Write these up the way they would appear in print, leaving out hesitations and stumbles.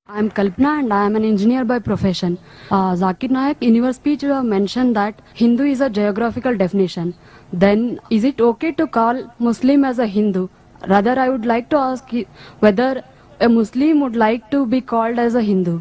I am Kalpana and I am an engineer by profession. Zakir Naik in your speech mentioned that Hindu is a geographical definition. Then is it okay to call Muslim as a Hindu? Rather, I would like to ask whether a Muslim would like to be called as a Hindu.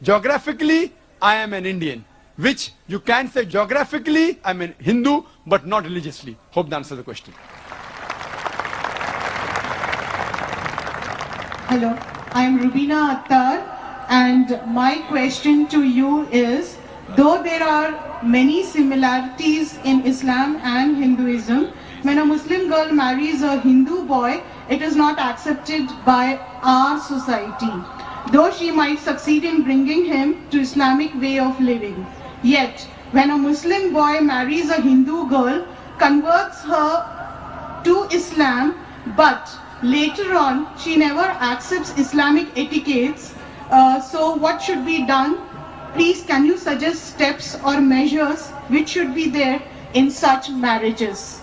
Geographically, I am an Indian, which you can say geographically, I am a Hindu, but not religiously. Hope that answers the question. Hello, I am Rubina Attar, and my question to you is, though there are many similarities in Islam and Hinduism, when a Muslim girl marries a Hindu boy, it is not accepted by our society. Though she might succeed in bringing him to Islamic way of living. Yet, when a Muslim boy marries a Hindu girl, converts her to Islam, but later on she never accepts Islamic etiquettes, so what should be done? Please, can you suggest steps or measures which should be there in such marriages?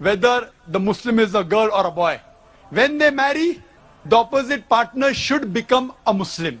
whether the Muslim is a girl or a boy, when they marry, the opposite partner should become a Muslim.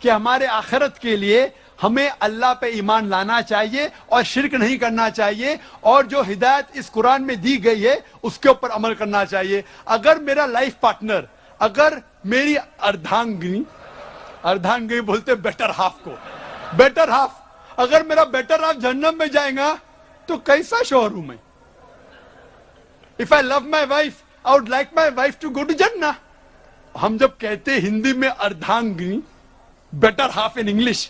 کہ ہمارے آخرت کے لیے ہمیں اللہ پہ ایمان لانا چاہیے اور شرک نہیں کرنا چاہیے, اور جو ہدایت اس قرآن میں دی گئی ہے اس کے اوپر عمل کرنا چاہیے. اگر میرا لائف پارٹنر, اگر میری اردھانگنی بولتے بیٹر ہاف کو, بیٹر ہاف, اگر میرا بیٹر ہاف جہنم میں جائے گا تو کیسا شوہر ہوں میں؟ If I love my wife, I would like my wife to go to Jannah. ہم جب کہتے ہندی میں اردھانگنی, بیٹر ہاف ان انگلش,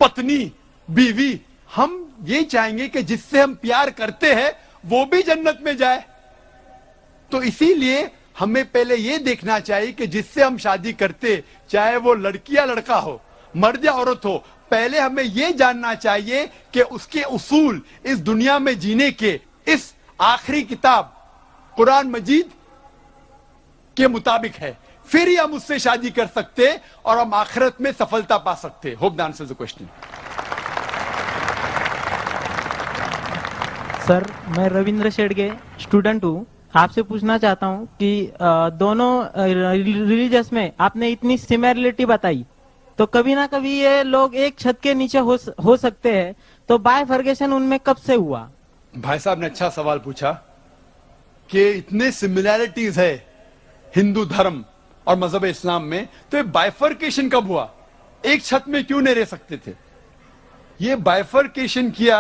پتنی, بیوی, ہم یہ چاہیں گے کہ جس سے ہم پیار کرتے ہیں وہ بھی جنت میں جائے. تو اسی لیے ہمیں پہلے یہ دیکھنا چاہیے کہ جس سے ہم شادی کرتے, چاہے وہ لڑکی یا لڑکا ہو, مرد یا عورت ہو, پہلے ہمیں یہ جاننا چاہیے کہ اس کے اصول اس دنیا میں جینے کے اس آخری کتاب قرآن مجید کے مطابق ہے, پھر ہی ہم اس سے شادی کر سکتے اور ہم آخرت میں سفلتا پا سکتے. Hope that answers the question. Sir, میں رویندر شیڑگے اسٹوڈنٹ ہوں. آپ سے پوچھنا چاہتا ہوں کہ دونوں ریلیجس میں آپ نے اتنی سملرٹی بتائی, تو کبھی نہ کبھی یہ لوگ ایک چھت کے نیچے ہو سکتے ہیں, تو بائیفرگیشن ان میں کب سے ہوا؟ بھائی صاحب نے اچھا سوال پوچھا کہ اتنے سملیرٹیز ہے ہندو دھرم اور مذہب اسلام میں, تو یہ بائیفرکیشن کب ہوا؟ ایک چھت میں کیوں نہیں رہ سکتے تھے؟ یہ بائیفرکیشن کیا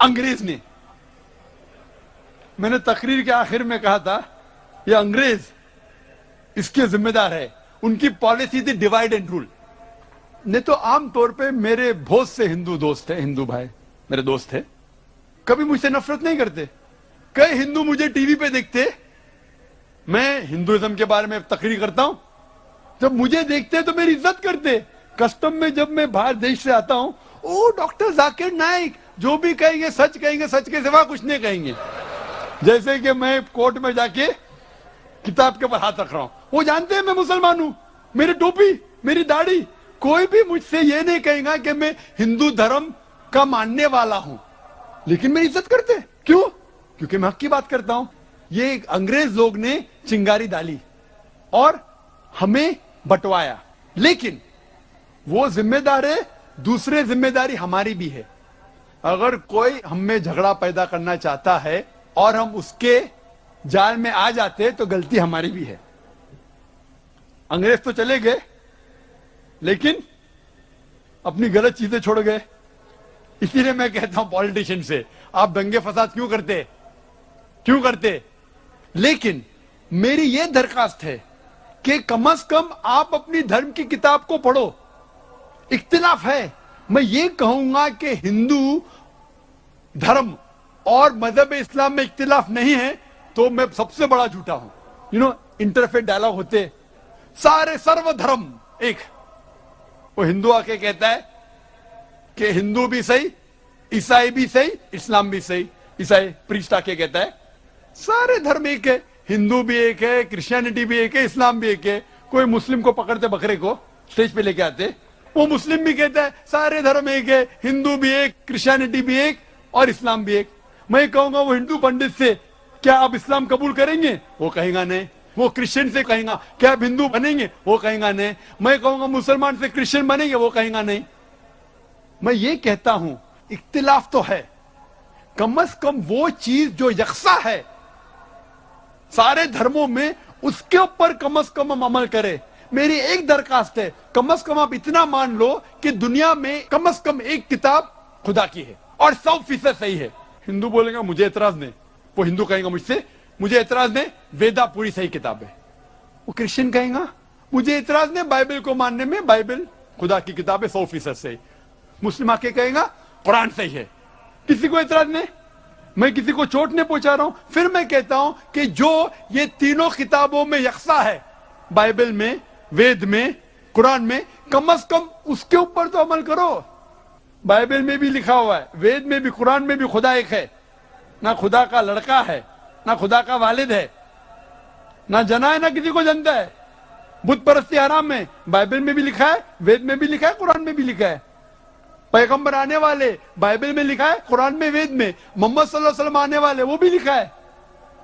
انگریز نے. میں نے تقریر کے آخر میں کہا تھا یہ انگریز اس کے ذمہ دار ہے, ان کی پالیسی تھی ڈیوائڈ اینڈ رول. نہیں تو عام طور پہ میرے بہت سے ہندو دوست ہیں, ہندو بھائی میرے دوست ہیں, کبھی مجھ سے نفرت نہیں کرتے. کئی ہندو مجھے ٹی وی پہ دیکھتے, میں ہندوازم کے بارے میں تقریر کرتا ہوں, جب مجھے دیکھتے تو میری عزت کرتے. کسٹم میں جب میں باہر دیش سے آتا ہوں, او ڈاکٹر ذاکر نائک, جو بھی کہیں گے سچ کہیں گے, سچ کے سوا کچھ نہیں کہیں گے. جیسے کہ میں کورٹ میں جا کے کتاب کے اوپر ہاتھ رکھ رہا ہوں, وہ جانتے ہیں میں مسلمان ہوں, میری ٹوپی, میری داڑھی, کوئی بھی مجھ سے یہ نہیں کہے گا کہ میں ہندو دھرم کا ماننے والا ہوں, لیکن میری عزت کرتے. کیوں؟ کیونکہ میں حق کی بات کرتا ہوں. یہ انگریز لوگ نے چنگاری ڈالی اور ہمیں بٹوایا, لیکن وہ ذمہ دار ہے, دوسرے ذمہ داری ہماری بھی ہے. اگر کوئی ہم میں جھگڑا پیدا کرنا چاہتا ہے اور ہم اس کے جال میں آ جاتے تو غلطی ہماری بھی ہے. انگریز تو چلے گئے لیکن اپنی غلط چیزیں چھوڑ گئے. اسی لیے میں کہتا ہوں پالیٹیشین سے, آپ دنگے فساد کیوں کرتے؟ لیکن میری یہ درخواست ہے کہ کم از کم آپ اپنی دھرم کی کتاب کو پڑھو. اختلاف ہے, میں یہ کہوں گا کہ ہندو دھرم اور مذہب اسلام میں اختلاف نہیں ہے تو میں سب سے بڑا جھوٹا ہوں. انٹرفیتھ ڈائلاگ ہوتے, سارے سرو دھرم ایک. وہ ہندو آ کے کہتا ہے کہ ہندو بھی صحیح, عیسائی بھی صحیح, اسلام بھی صحیح. عیسائی پریسٹ آ کے کہتا ہے سارے دھرم ایک ہے, ہندو بھی ایک ہے, کرسچینٹی بھی ایک ہے, اسلام بھی ایک ہے. کوئی مسلم کو پکڑتے بکرے کو اسٹیج پہ لے کے آتے, وہ مسلم بھی کہتا ہے سارے دھرم ایک ہے, ہندو بھی ایک, کرسچینٹی بھی ایک اور اسلام بھی ایک. میں کہوں گا وہ ہندو پنڈت سے کیا آپ اسلام قبول کریں گے؟ وہ کہے گا نہیں. وہ کرسچن سے کہیں گا کیا آپ ہندو بنیں گے؟ وہ کہیں گا نہیں. میں کہوں گا مسلمان سے کرسچن بنیں گے؟ وہ کہیں گا نہیں. میں یہ کہتا ہوں اختلاف تو ہے, کم از کم وہ چیز جو یکساں ہے سارے دھرموں میں اس کے اوپر کم از کم ہم عمل کریں. میری ایک درخواست ہے, کم از کم آپ اتنا مان لو کہ دنیا میں کم از کم ایک کتاب خدا کی ہے اور 100% صحیح ہے. ہندو بولے گا مجھے اعتراض نہیں, وہ ہندو کہیں گا مجھ سے مجھے اعتراض نہیں, ویدا پوری صحیح کتاب ہے. وہ کرسچن کہیں گا مجھے اعتراض نہیں بائبل کو ماننے میں, بائبل خدا کی کتاب ہے 100% صحیح. مسلم آ کے کہیں گا قرآن صحیح ہے. کسی کو اعتراض نہیں, میں کسی کو چوٹ نہیں پہنچا رہا ہوں. پھر میں کہتا ہوں کہ جو یہ تینوں کتابوں میں یکساں ہے, بائبل میں, وید میں, قرآن میں, کم از کم اس کے اوپر تو عمل کرو. بائبل میں بھی لکھا ہوا ہے, وید میں بھی, قرآن میں بھی خدا ایک ہے, نہ خدا کا لڑکا ہے, نہ خدا کا والد ہے, نہ جنا ہے, نہ کسی کو جنتا ہے. بت پرستی حرام ہے, بائبل میں بھی لکھا ہے, وید میں بھی لکھا ہے, قرآن میں بھی لکھا ہے. پیغمبر آنے والے, بائبل میں لکھا ہے, قرآن میں, وید میں. محمد صلی اللہ علیہ وسلم آنے والے, وہ بھی لکھا ہے.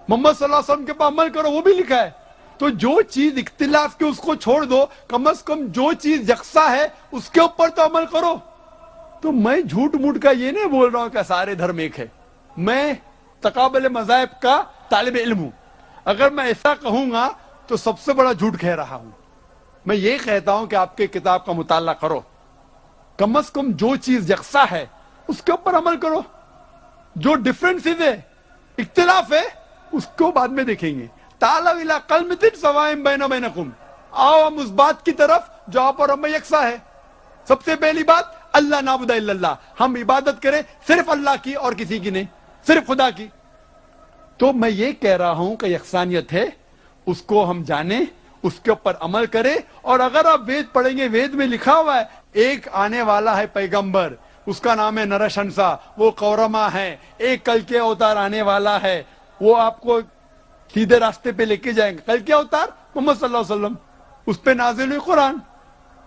محمد صلی اللہ علیہ وسلم کے پاس عمل کرو, وہ بھی لکھا ہے. تو جو چیز اختلاف کی اس کو چھوڑ دو, کم از کم جو چیز یکساں ہے اس کے اوپر تو عمل کرو. تو میں جھوٹ موٹ کا یہ نہیں بول رہا ہوں کہ سارے دھرم ایک ہے, میں تقابل مذاہب کا طالب علم ہوں. اگر میں ایسا کہوں گا تو سب سے بڑا جھوٹ کہہ رہا ہوں. میں یہ کہتا ہوں کہ آپ کے کتاب کا مطالعہ کرو, کم از کم جو چیز یکساں ہے اس کے اوپر عمل کرو. جو ڈفرنسز ہے, اختلاف ہے, اس کو بعد میں دیکھیں گے. تعالوا الی کلمۃ سواء بیننا وبینکم, آؤ ہم اس بات کی طرف جو آپ اور ہم میں یکساں ہے. سب سے پہلی بات, اللہ نعبد الا اللہ, ہم عبادت کریں صرف اللہ کی اور کسی کی نہیں, صرف خدا کی. تو میں یہ کہہ رہا ہوں کہ یکسانیت ہے, اس کو ہم جانیں, اس کے اوپر عمل کریں. اور اگر آپ وید پڑھیں گے, وید میں لکھا ہوا ہے ایک آنے والا ہے پیغمبر, اس کا نام ہے نرشنسا, وہ قورما ہے. ایک کل کے اوتار آنے والا ہے, وہ آپ کو سیدھے راستے پہ لے کے جائیں گے. کل کے اوتار محمد صلی اللہ علیہ وسلم, اس پہ نازل ہوئی قرآن.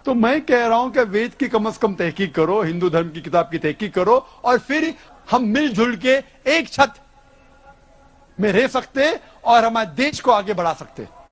تو میں کہہ رہا ہوں کہ وید کی کم از کم تحقیق کرو, ہندو دھرم کی کتاب کی تحقیق کرو, اور پھر ہم مل جل کے ایک چھت میں رہ سکتے اور ہمارے دیش کو آگے بڑھا سکتے.